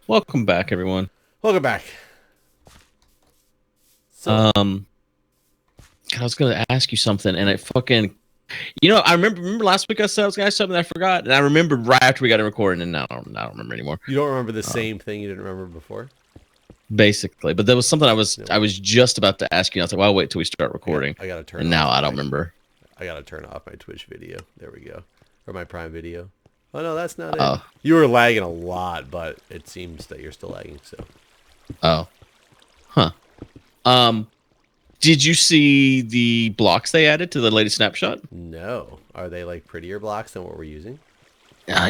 Welcome back, everyone. Welcome back. So, God, I was gonna ask you something, and I fucking, I remember last week I said I was gonna ask something that I forgot, and I remembered right after we got it recorded, and now I don't remember anymore. you don't remember the Um, same thing you didn't remember before? Basically, but there was something I was No. I was just about to ask you. And I was like, well, I'll wait till we start I got, recording, I gotta turn and off now I don't my, remember. I gotta turn off my Twitch video. There we go. Or my Prime video. Oh no, that's not it. Oh, You were lagging a lot, but it seems that you're still lagging. So, oh, huh. Um, did you see the blocks they added to the latest snapshot? no. Are they like prettier blocks than what we're using?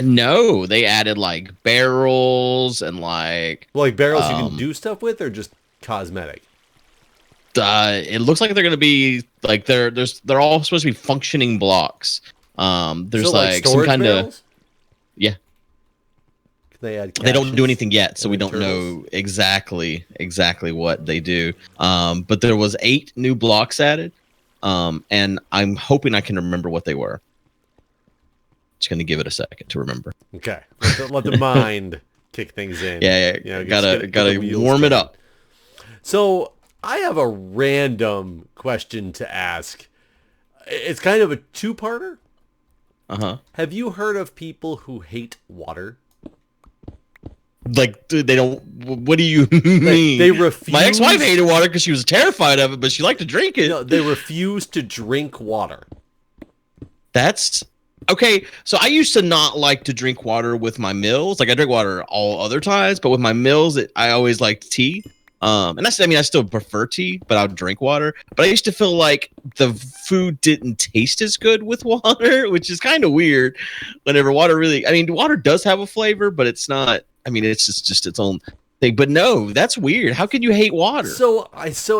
No, they added like barrels and Well, like barrels you can um do stuff with, or just cosmetic? it looks like they're gonna be like they're all supposed to be functioning blocks. So There's like like some storage kind of barrels? yeah. Can they add They don't do caches anything yet, so and we then don't turtles? know exactly what they do. But there was 8 new blocks added, and I'm hoping I can remember what they were. Just gonna give it a second to remember. Okay. Let the mind kick things in. Yeah, You know, get the gotta wheels warm it turning. up. So I have a random question to ask. It's kind of a two-parter. Uh huh. Have you heard of people who hate water? Like dude, they don't. What do you mean? They refuse. My ex-wife hated water because she was terrified of it, but she liked to drink it. No, they refuse to drink water. That's okay. So I used to not like to drink water with my meals. Like I drink water all other times, but with my meals, I always liked tea. And I still prefer tea, but I'll drink water. But I used to feel like the food didn't taste as good with water, which is kind of weird. Whenever water really, I mean, water does have a flavor, but it's not. I mean, it's just its own thing. But no, that's weird. How can you hate water? So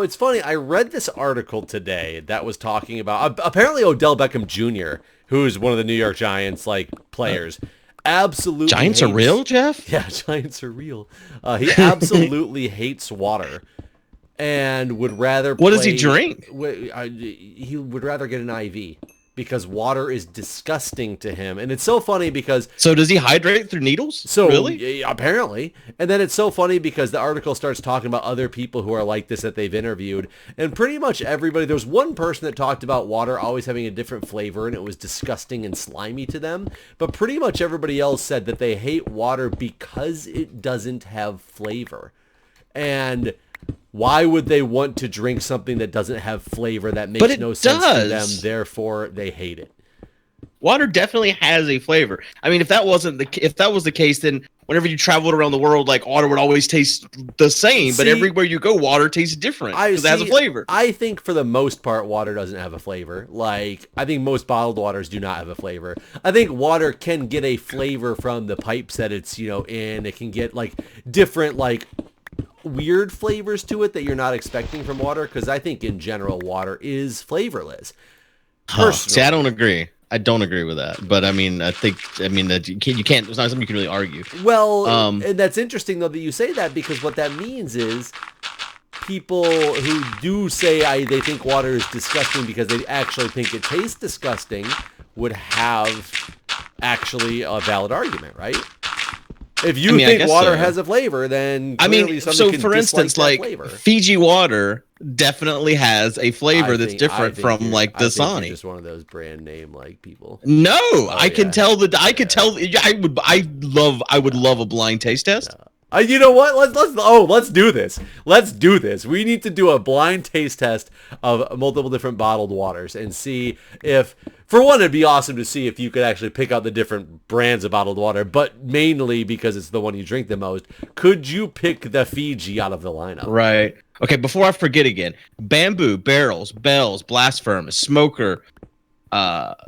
it's funny. I read this article today that was talking about apparently Odell Beckham Jr., who's one of the New York Giants like players. Absolutely Giants are hates- real, Jeff? Yeah, Giants are real. He absolutely hates water and would rather What does he play- drink? He would rather get an IV because water is disgusting to him. And it's so funny because So does he hydrate through needles? so Really? apparently, and then it's so funny because the article starts talking about other people who are like this that they've interviewed, and pretty much everybody. There's one person that talked about water always having a different flavor, and it was disgusting and slimy to them. But pretty much everybody else said that they hate water because it doesn't have flavor, and why would they want to drink something that doesn't have flavor that makes it no sense to them? does. Therefore, they hate it. Water definitely has a flavor. I mean, if that was the case, then whenever you traveled around the world, like water would always taste the same. But See, everywhere you go, water tastes different because it has a flavor. I think for the most part, water doesn't have a flavor. Like, I think most bottled waters do not have a flavor. I think water can get a flavor from the pipes that it's, in. It can get, like, different, like, weird flavors to it that you're not expecting from water. Because I think, in general, water is flavorless. See, I don't agree. I don't agree with that. But I mean, that you can't. It's not something you can really argue. Well, and that's interesting, though, that you say that, because what that means is people who do say they think water is disgusting because they actually think it tastes disgusting would have actually a valid argument, right? If you think water has a flavor, then clearly so can for instance, dislike like that flavor. Fiji water definitely has a flavor that's different from like Dasani. You're just one of those brand name like people. No, I can yeah. tell that. I could tell. I would love a blind taste test. You know what? Let's do this. Let's do this. We need to do a blind taste test of multiple different bottled waters and see if, for one, it'd be awesome to see if you could actually pick out the different brands of bottled water, but mainly because it's the one you drink the most, could you pick the Fiji out of the lineup? Right. Okay, before I forget again, bamboo, barrels, bells, blast furnace, smoker,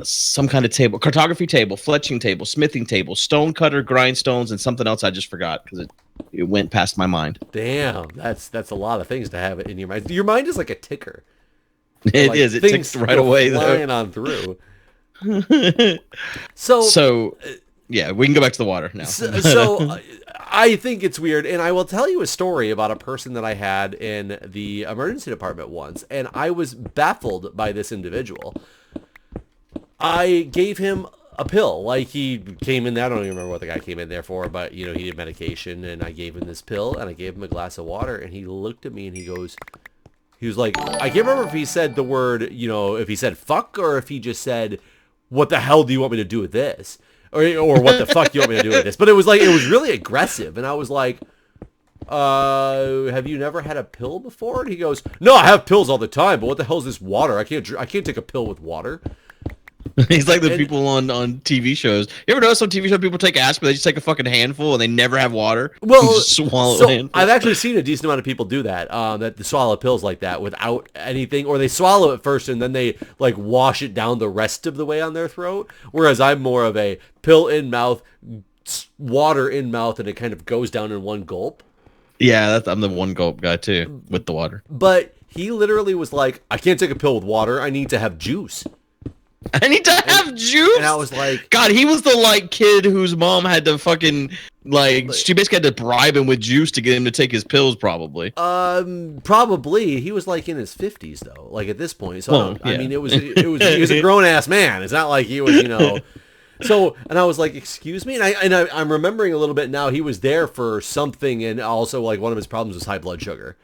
some kind of table, cartography table, fletching table, smithing table, stone cutter, grindstones, and something else I just forgot because it went past my mind. Damn, that's a lot of things to have in your mind. Your mind is like a ticker. It is. It ticks right away though. Flying on through. So yeah, we can go back to the water now. So I think it's weird, and I will tell you a story about a person that I had in the emergency department once, and I was baffled by this individual. I gave him a pill. Like, he came in there, I don't even remember what the guy came in there for, but, you know, he needed medication, and I gave him this pill, and I gave him a glass of water, and he looked at me, and he was like, I can't remember if he said the word, you know, if he said fuck, or if he just said, what the hell do you want me to do with this? Or what the fuck do you want me to do with this? But it was really aggressive, and I was like, have you never had a pill before? And he goes, no, I have pills all the time, but what the hell is this water? I can't take a pill with water. He's like the people on TV shows. You ever notice some TV show people take aspirin, they just take a fucking handful and they never have water? Well, just swallow a handful. I've actually seen a decent amount of people do that, that they swallow pills like that without anything, or they swallow it first and then they like wash it down the rest of the way on their throat. Whereas I'm more of a pill in mouth, water in mouth, and it kind of goes down in one gulp. Yeah, I'm the one gulp guy too, with the water. But he literally was like, I can't take a pill with water. I need to have juice. I need to have juice. And I was like, God, he was the like kid whose mom had to fucking like, she basically had to bribe him with juice to get him to take his pills, probably. Probably. He was like in his 50s though, like at this point. So well, yeah. I mean, he was a grown ass man. It's not like he was, you know. So, and I was like, excuse me? And I'm remembering a little bit now, he was there for something, and also like one of his problems was high blood sugar.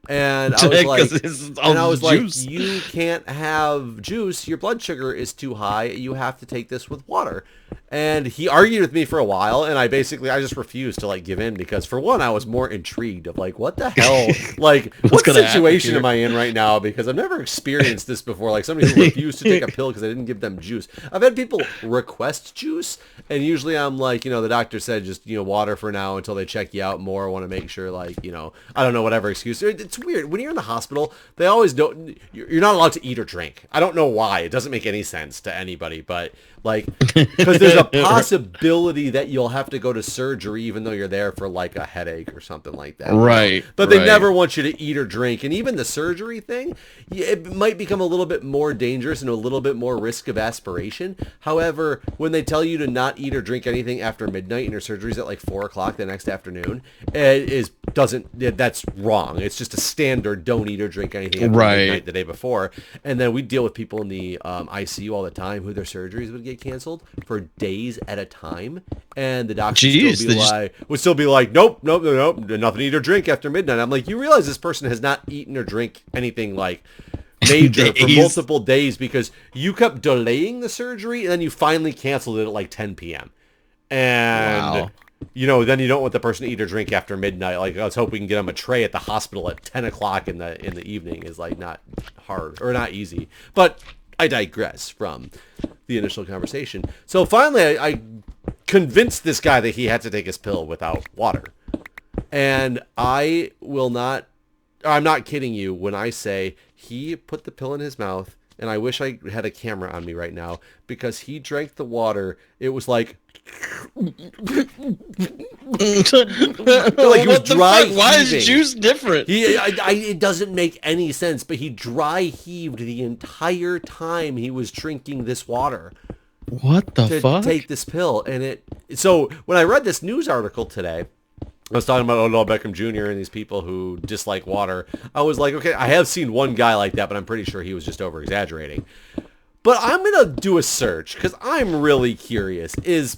And I was like, you can't have juice. Your blood sugar is too high. You have to take this with water. And he argued with me for a while, and I just refused to like give in, because for one, I was more intrigued of like, what the hell? Like, what situation am I in right now? Because I've never experienced this before. Like somebody who refused to take a pill because I didn't give them juice. I've had people request juice, and usually I'm like, you know, the doctor said just, you know, water for now until they check you out more. I want to make sure, like, you know, I don't know, whatever excuse. It's weird. When you're in the hospital, they always don't, you're not allowed to eat or drink. I don't know why. It doesn't make any sense to anybody, but like, because there's a possibility that you'll have to go to surgery even though you're there for like a headache or something like that. Right. But they never want you to eat or drink. And even the surgery thing, it might become a little bit more dangerous and a little bit more risk of aspiration. However, when they tell you to not eat or drink anything after midnight and your surgery's at like 4 o'clock the next afternoon, that's wrong. It's just a standard, don't eat or drink anything after midnight the day before. And then we deal with people in the ICU all the time who their surgeries would get canceled for days at a time, and the doctor would still be like, nope, nothing to eat or drink after midnight. I'm like, you realize this person has not eaten or drink anything like major for multiple days because you kept delaying the surgery, and then you finally canceled it at like 10 p.m. And you know, then you don't want the person to eat or drink after midnight. Like, let's hope we can get them a tray at the hospital at 10 o'clock in the evening is like not hard or not easy. But I digress from the initial conversation. So finally, I convinced this guy that he had to take his pill without water. And I'm not kidding you when I say he put the pill in his mouth, and I wish I had a camera on me right now, because he drank the water. It was like... like he was dry. Why is juice different? It doesn't make any sense, but he dry heaved the entire time he was drinking this water. What the fuck? To take this pill. And so when I read this news article today, I was talking about Odell Beckham Jr. and these people who dislike water. I was like, okay, I have seen one guy like that, but I'm pretty sure he was just over exaggerating. But I'm going to do a search because I'm really curious. Is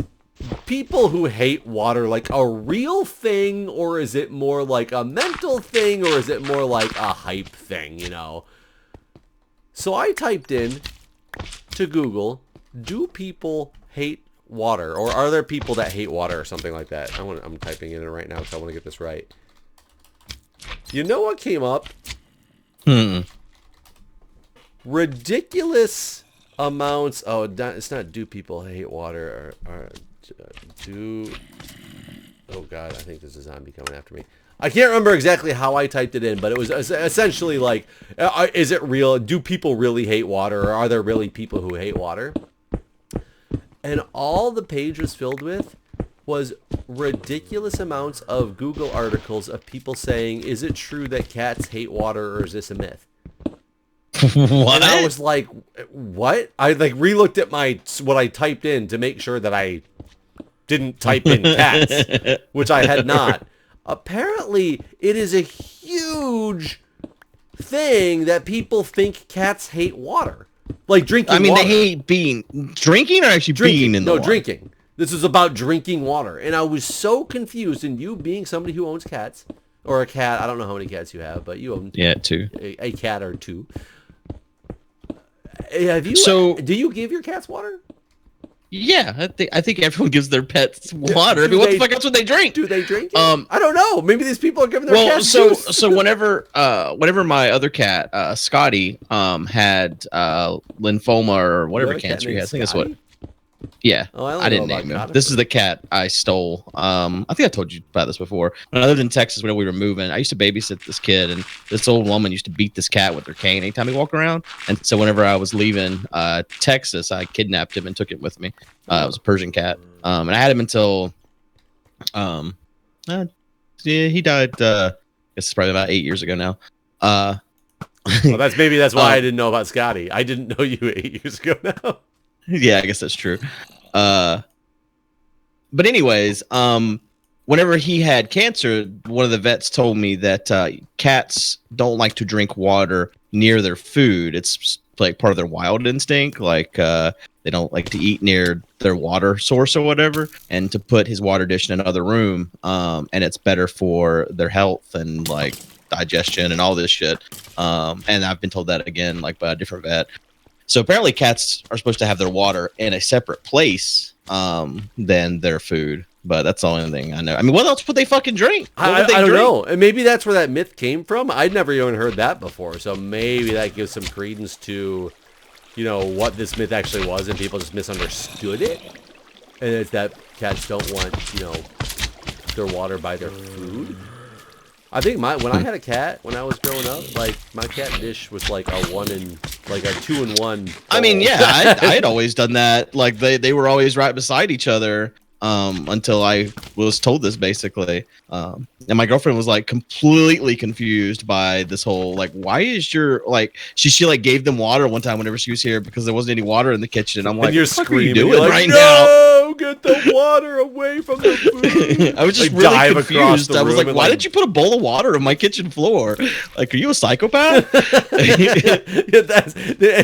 people who hate water like a real thing, or is it more like a mental thing, or is it more like a hype thing, you know? So I typed in to Google, do people hate water, or are there people that hate water, or something like that? I'm typing it in right now because I want to get this right. You know what came up? Ridiculous amounts. Oh, it's not. Do people hate water? Or do? Oh God, I think there's a zombie coming after me. I can't remember exactly how I typed it in, but it was essentially like, is it real? Do people really hate water, or are there really people who hate water? And all the page was filled with was ridiculous amounts of Google articles of people saying, is it true that cats hate water, or is this a myth? What? And I was like, what? I like re-looked at what I typed in to make sure that I didn't type in cats, which I had not. Apparently, it is a huge thing that people think cats hate water. Like drinking I mean, water. they hate drinking or actually being in the water? Drinking. This is about drinking water. And I was so confused, and you being somebody who owns cats, or a cat, I don't know how many cats you have, but you own 2. a cat or 2. Have you? So, do you give your cats water? Yeah, I think everyone gives their pets water. I mean, what the fuck else would they drink? Do they drink it? I don't know. Maybe these people are giving their cats juice. So whenever my other cat, Scotty, had lymphoma or whatever cancer he has, I think that's what. Yeah, I didn't name him. This is the cat I stole. I think I told you about this before. When I lived in Texas, when we were moving, I used to babysit this kid, and this old woman used to beat this cat with her cane anytime he walked around. And so whenever I was leaving Texas, I kidnapped him and took him with me. It was a Persian cat, and I had him until he died. I guess it's probably about 8 years ago now. Well, that's why I didn't know about Scotty. I didn't know you 8 years ago now. Yeah, I guess that's true. But anyways, whenever he had cancer, one of the vets told me that cats don't like to drink water near their food. It's like part of their wild instinct. Like they don't like to eat near their water source or whatever, and to put his water dish in another room. And it's better for their health and like digestion and all this shit. And I've been told that again, like by a different vet. So apparently cats are supposed to have their water in a separate place than their food. But that's the only thing I know. I mean, what else would they fucking drink? I don't know. And maybe that's where that myth came from. I'd never even heard that before. So maybe that gives some credence to, what this myth actually was, and people just misunderstood it. And it's that cats don't want, their water by their food. I think when I had a cat when I was growing up, like my cat dish was like a 2-in-1 bowl. I mean, yeah, I had always done that. Like they were always right beside each other until I was told this basically. And my girlfriend was like completely confused by this whole like, why is your like she like gave them water one time whenever she was here because there wasn't any water in the kitchen. And I'm like, you're what are you screaming doing like, right no, now? Get the water away from the food. I was just like, really confused. I was like, why and, did you put a bowl of water on my kitchen floor? Like, are you a psychopath?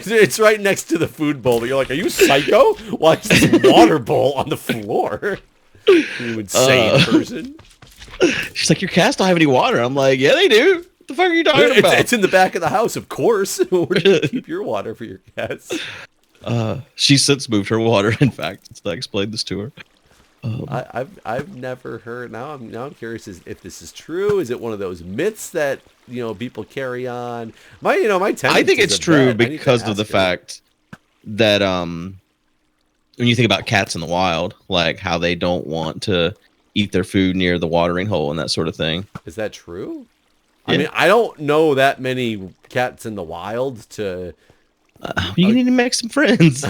It's right next to the food bowl. You're like, are you psycho? Why is this water bowl on the floor? You insane person. She's like, your cats don't have any water. I'm like, yeah, they do. What the fuck are you talking about? It's in the back of the house, of course. Where do you keep your water for your cats? She since moved her water, in fact, since I explained this to her. I've never heard. Now I'm curious if this is true. Is it one of those myths that people carry on? My I think it's true because of the fact that when you think about cats in the wild, like how they don't want to eat their food near the watering hole and that sort of thing. Is that true? Yeah. I mean, I don't know that many cats in the wild to. You need to make some friends.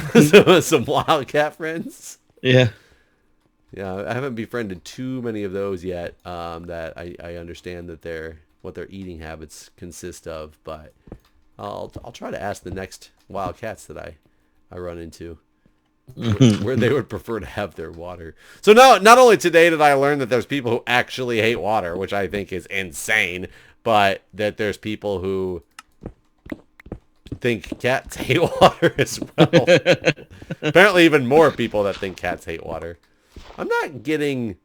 Some wild cat friends. Yeah. Yeah, I haven't befriended too many of those yet. That I understand that what their eating habits consist of, but I'll try to ask the next wild cats that I run into where they would prefer to have their water. So not only today did I learn that there's people who actually hate water, which I think is insane, but that there's people who think cats hate water as well. Apparently even more people that think cats hate water. I'm not getting...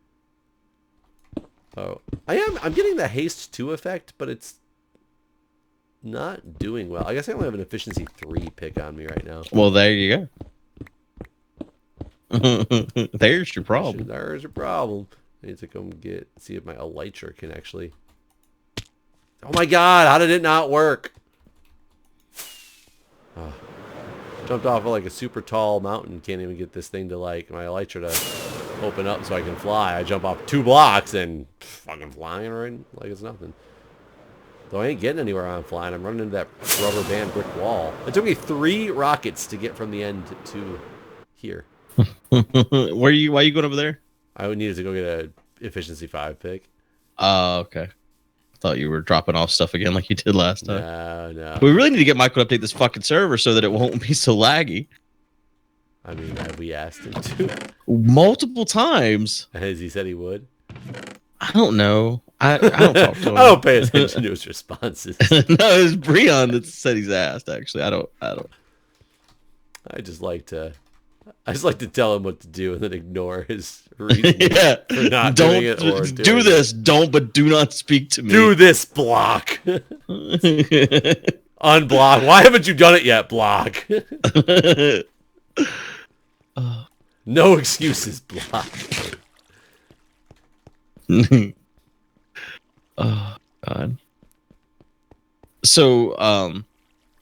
Oh, I'm getting the haste 2 effect, but it's not doing well. I guess I only have an efficiency 3 pick on me right now. Well, there you go. There's your problem. There's your problem. I need to come see if my elytra can actually... Oh my god, how did it not work? Oh. Jumped off of like a super tall mountain. Can't even get this thing to like my elytra to open up so I can fly. I jump off 2 blocks and fucking flying right like it's nothing. Though I ain't getting anywhere I'm flying. I'm running into that rubber band brick wall. It took me 3 rockets to get from the end to here. Why are you going over there? I needed to go get a efficiency 5 pick. Oh, okay. Thought you were dropping off stuff again like you did last time. No. We really need to get Michael to update this fucking server so that it won't be so laggy. I mean, we asked him to. Multiple times. As he said he would. I don't know. I don't talk to him. I don't pay attention to his responses. No, it was Breon that said he's asked, actually. I don't. I just like to tell him what to do and then ignore his reason Yeah. for not Don't doing it or do doing this. Don't, but do not speak to me. Do this, Block. Unblock. Why haven't you done it yet, Block? No excuses, Block. Oh God. So,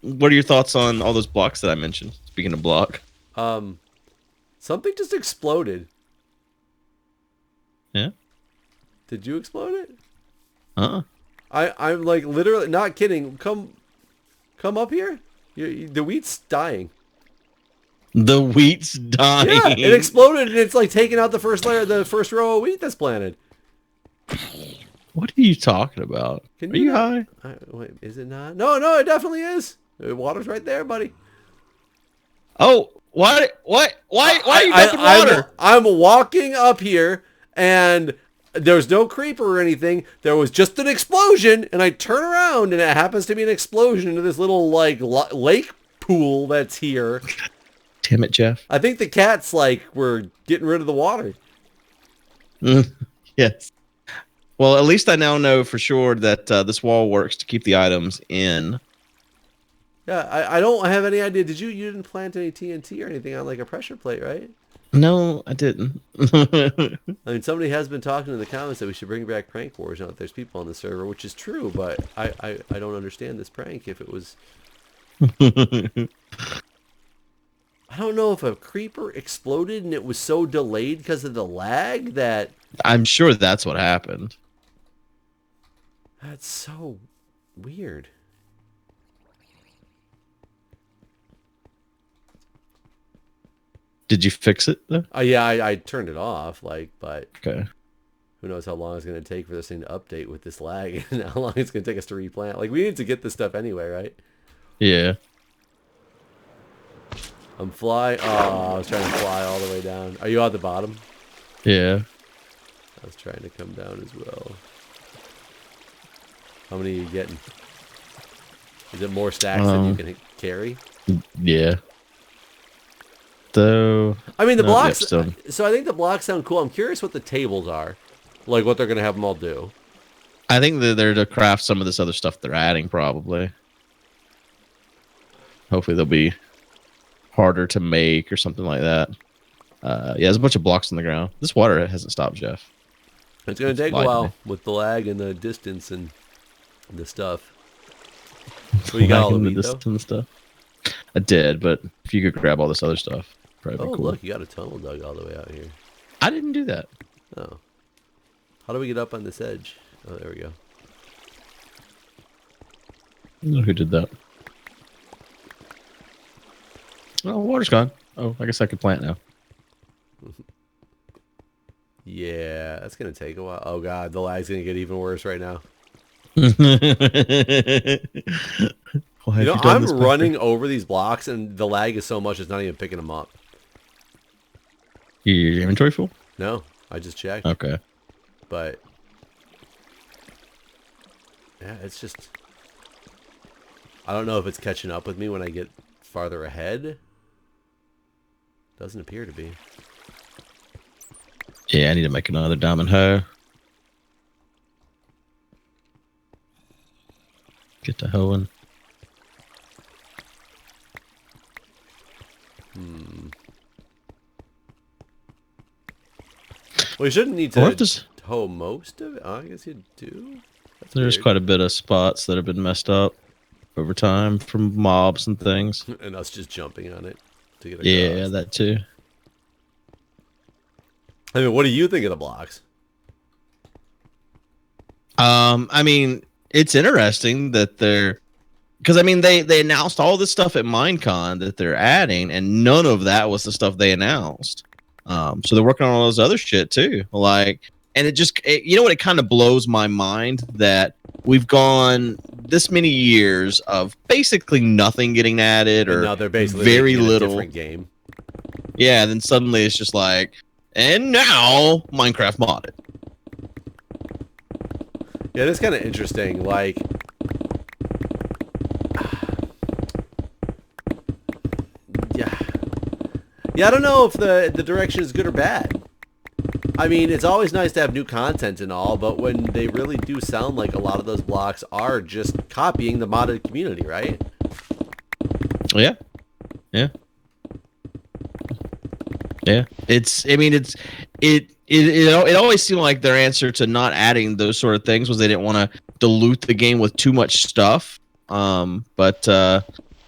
what are your thoughts on all those blocks that I mentioned? Speaking of block. Something just exploded. Yeah. Did you explode it? I'm like literally not kidding. Come up here. The wheat's dying. The wheat's dying. Yeah, it exploded and it's like taking out the first layer, the first row of wheat that's planted. What are you talking about? Are you high? Wait, is it not? No, it definitely is. The water's right there, buddy. Oh, what? Why are you dumping water? I'm walking up here and there's no creeper or anything. There was just an explosion and I turn around and it happens to be an explosion into this little like lake pool that's here. Damn it, Jeff. I think the cats like were getting rid of the water. Yes. Well, at least I now know for sure that this wall works to keep the items in. Yeah, I don't have any idea. You didn't plant any TNT or anything on like a pressure plate, right? No, I didn't. I mean, somebody has been talking in the comments that we should bring back prank wars now that there's people on the server, which is true, but I don't understand this prank if it was... I don't know if a creeper exploded and it was so delayed because of the lag that... I'm sure that's what happened. That's so weird. Did you fix it though? Yeah, I turned it off, like, but Okay. who knows how long it's going to take for this thing to update with this lag and how long it's going to take us to replant. Like, we need to get this stuff anyway, right? Yeah. I'm flying. Oh, I was trying to fly all the way down. Are you at the bottom? Yeah. I was trying to come down as well. How many are you getting? Is it more stacks than you can carry? Yeah. Though. I mean, the blocks. So I think the blocks sound cool. I'm curious what the tables are. Like, what they're going to have them all do. I think that they're to craft some of this other stuff they're adding, probably. Hopefully they'll be harder to make or something like that. Yeah, there's a bunch of blocks on the ground. This water hasn't stopped, Jeff. It's going to take a while with the lag and the distance and the stuff. Well, you got all the meat, though? And stuff. I did, but if you could grab all this other stuff, probably be cool. Look, you got a tunnel dug all the way out here. I didn't do that. Oh. How do we get up on this edge? Oh, there we go. I don't know who did that. Oh, water's gone. Oh, I guess I could plant now. Yeah, that's going to take a while. Oh, God, the lag's going to get even worse right now. I'm running over these blocks, and the lag is so much it's not even picking them up. Your inventory full? No, I just checked. Okay. But, yeah, it's just... I don't know if it's catching up with me when I get farther ahead. Doesn't appear to be. Yeah, I need to make another diamond hoe. Get to hoeing. Well, you shouldn't need to hoe most of it. Oh, I guess you do. There's quite a bit of spots that have been messed up over time from mobs and things. And us just jumping on it to get across. Yeah, that too. I mean, what do you think of the blocks? I mean, it's interesting that they're... Because, I mean, they announced all this stuff at Minecon that they're adding, and none of that was the stuff they announced. So they're working on all those other shit, too. Like, and you know what? It kind of blows my mind that we've gone this many years of basically nothing getting added, or now they're basically very little. A different game. Yeah, then suddenly it's just like, and now Minecraft modded. Yeah, that's kind of interesting. Like, yeah, Yeah, I don't know if the direction is good or bad. I mean, it's always nice to have new content and all, but when they really do sound like a lot of those blocks are just copying the modded community, right? Yeah. Yeah. Yeah. It always seemed like their answer to not adding those sort of things was they didn't want to dilute the game with too much stuff. But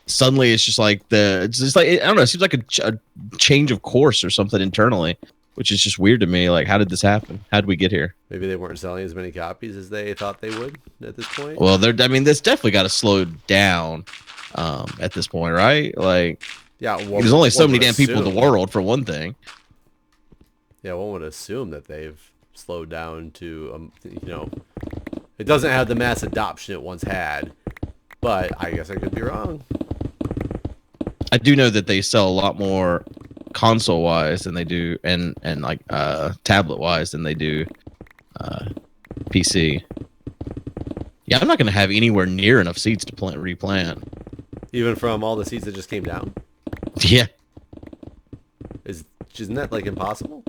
suddenly it's just like I don't know, it seems like a change of course or something internally, which is just weird to me. Like, how did this happen? How did we get here? Maybe they weren't selling as many copies as they thought they would at this point. Well, this definitely got to slow down at this point, right? Like, yeah, there's only so many damn people in the world, for one thing. Yeah, one would assume that they've slowed down to, it doesn't have the mass adoption it once had, but I guess I could be wrong. I do know that they sell a lot more console-wise than they do, and like tablet-wise than they do PC. Yeah, I'm not going to have anywhere near enough seeds to replant. Even from all the seeds that just came down? Yeah. Isn't that like impossible?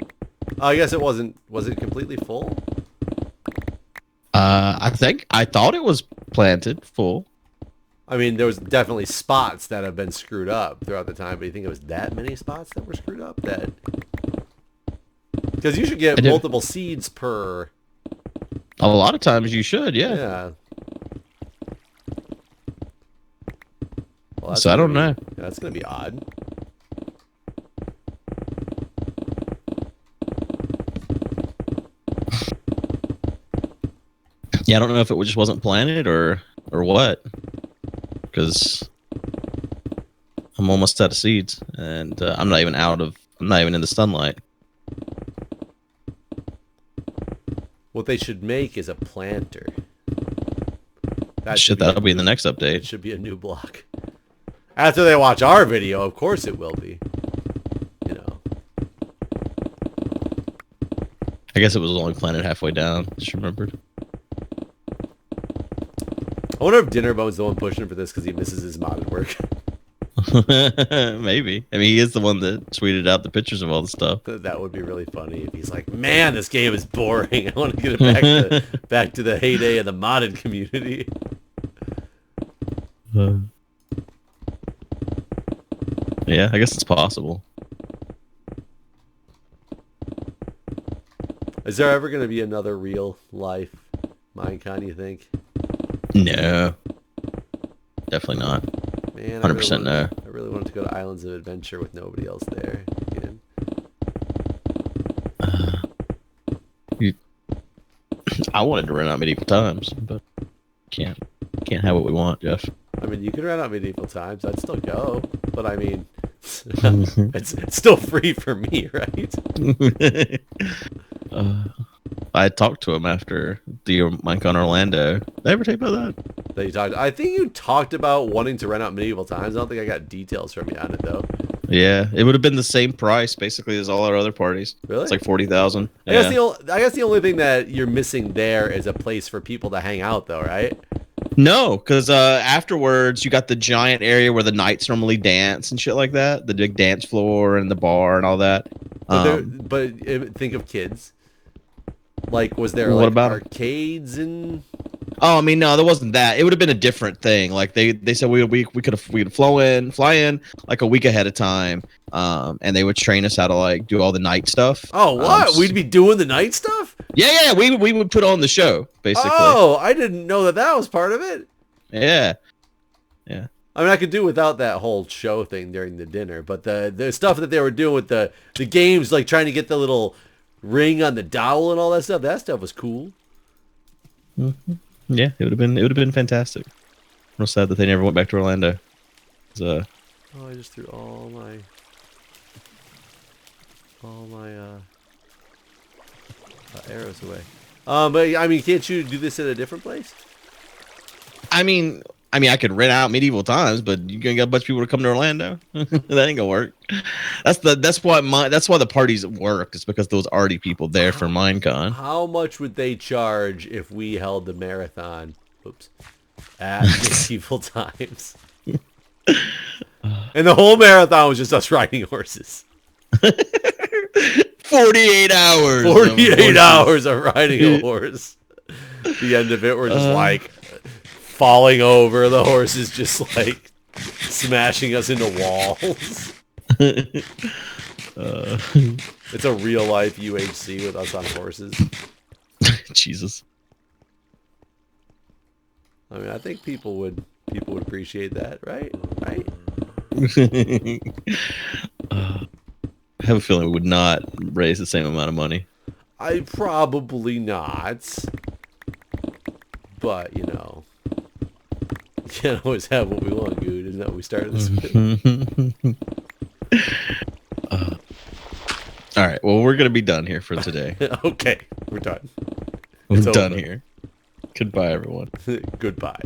I guess it wasn't. Was it completely full? I thought it was planted full. I mean, there was definitely spots that have been screwed up throughout the time, but you think it was that many spots that were screwed up? Because you should get multiple seeds per... A lot of times you should, yeah. Yeah. Well, so I don't know. That's going to be odd. Yeah, I don't know if it just wasn't planted or what. Because I'm almost out of seeds, and I'm not even in the sunlight. What they should make is a planter. That'll be in the next update. It should be a new block. After they watch our video, of course it will be. You know. I guess it was only planted halfway down. Just remembered. I wonder if Dinnerbone's the one pushing for this because he misses his modded work. Maybe. I mean, he is the one that tweeted out the pictures of all the stuff. That would be really funny if he's like, "Man, this game is boring. I want to get it back to the heyday of the modded community." Yeah, I guess it's possible. Is there ever going to be another real life Minecon, you think? No. Definitely not. Man, 100% no. I really wanted to go to Islands of Adventure with nobody else there again. I wanted to rent out Medieval Times, but can't have what we want, Jeff. I mean, you could rent out Medieval Times. I'd still go, but I mean, it's still free for me, right? I talked to him after the Minecon Orlando. Did I ever tell you about that? I think you talked about wanting to rent out Medieval Times. I don't think I got details from you on it though. Yeah, it would have been the same price basically as all our other parties. Really? It's like 40,000. I guess the only thing that you're missing there is a place for people to hang out, though, right? No, because afterwards you got the giant area where the knights normally dance and shit like that. The big dance floor and the bar and all that. But think of kids. Like, was there like arcades and? Oh, I mean, no, there wasn't that. It would have been a different thing. Like they said we could fly in like a week ahead of time, and they would train us how to like do all the night stuff. Oh, what? We'd be doing the night stuff? Yeah, we would put on the show basically. Oh, I didn't know that was part of it. Yeah. I mean, I could do without that whole show thing during the dinner, but the stuff that they were doing with the games, like trying to get the little ring on the dowel and all that stuff was cool. Mm-hmm. Yeah, it would have been fantastic. I'm real sad that they never went back to Orlando. I just threw all my arrows away. But I mean, can't you do this at a different place? I mean, I could rent out Medieval Times, but you're gonna get a bunch of people to come to Orlando. That ain't gonna work. That's why the parties work. It's because there was already people there for Minecon. How much would they charge if we held the marathon? Oops, at Medieval Times, and the whole marathon was just us riding horses. 48 hours. 48 hours of riding a horse. The end of it, we're just like falling over. The horse is just like smashing us into walls. It's a real life UHC with us on horses. Jesus. I mean, I think people would appreciate that, right? Right? I have a feeling we would not raise the same amount of money. I probably not. But, you know, we can't always have what we want, Guude. Isn't that what we started this with? All right. Well, we're going to be done here for today. Okay, we're done. We're It's done over. here. Goodbye, everyone. Goodbye.